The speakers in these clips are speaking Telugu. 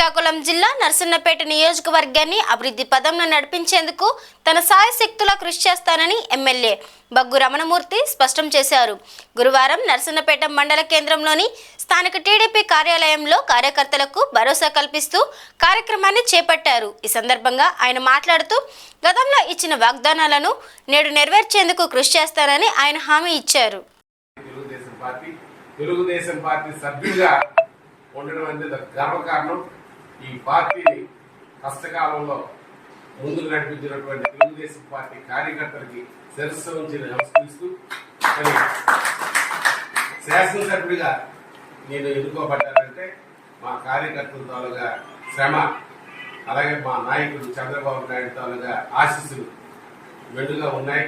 శ్రీకాకుళం జిల్లా నర్సన్నపేట నియోజకవర్గాన్ని అభివృద్ధి పదంలో నడిపించేందుకు తన సాయశక్తులా కృషి చేస్తానని ఎమ్మెల్యే బగ్గు రమణమూర్తి స్పష్టం చేశారు. గురువారం నర్సన్నపేట మండల కేంద్రంలోని స్థానిక టీడీపీ కార్యాలయంలో కార్యకర్తలకు భరోసా కల్పిస్తూ కార్యక్రమాన్ని చేపట్టారు. ఈ సందర్భంగా ఆయన మాట్లాడుతూ గతంలో ఇచ్చిన వాగ్దానాలను నేడు నెరవేర్చేందుకు కృషి చేస్తానని ఆయన హామీ ఇచ్చారు. తెలుగుదేశం పార్టీ సభ్యులుగా ఉండడం అనేది గర్వకారణం. ఈ పార్టీని కష్టకాలంలో ముందుకు నడిపించినటువంటి తెలుగుదేశం పార్టీ కార్యకర్తలకి శిరస్సు నుంచి నమస్కరిస్తూ శాసనసభ్యుడిగా నేను ఎన్నుకోబడ్డానంటే మా కార్యకర్తల తాలూగా శ్రమ, అలాగే మా నాయకుడు చంద్రబాబు నాయుడు తాలూగా ఆశీస్సులు మెండుగా ఉన్నాయి.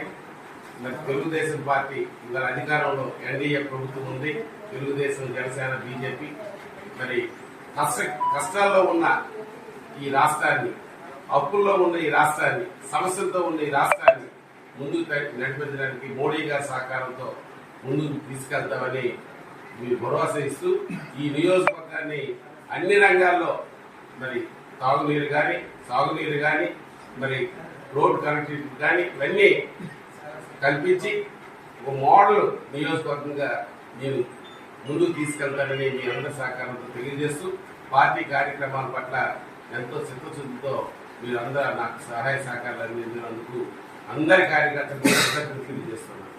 మరి తెలుగుదేశం పార్టీ ఇవాళ అధికారంలో ఎన్డీఏ ప్రభుత్వం ఉంది. తెలుగుదేశం, జనసేన, బీజేపీ మరి కష్టాల్లో ఉన్న ఈ రాష్ట్రాన్ని, అప్పుల్లో ఉన్న ఈ రాష్ట్రాన్ని, సమస్యలతో ఉన్న ఈ రాష్ట్రాన్ని ముందుకు నడిపించడానికి మోడీ గారి సహకారంతో ముందుకు తీసుకెళ్తామని మీరు భరోసా ఇస్తూ ఈ నియోజకవర్గాన్ని అన్ని రంగాల్లో మరి తాగునీరు కానీ, సాగునీరు కానీ, మరి రోడ్ కనెక్టివిటీ కానీ ఇవన్నీ కల్పించి ఒక మోడల్ నియోజకవర్గంగా నేను ముందుకు తీసుకెళ్తానని మీ అందరి సహకారంతో తెలియజేస్తూ పార్టీ కార్యక్రమాల పట్ల ఎంతో చిత్తశుద్ధితో మీరు అందరూ నాకు సహాయ సహకారాలు అందించినందుకు అందరి కార్యకర్తలకు తెలియజేస్తున్నాను.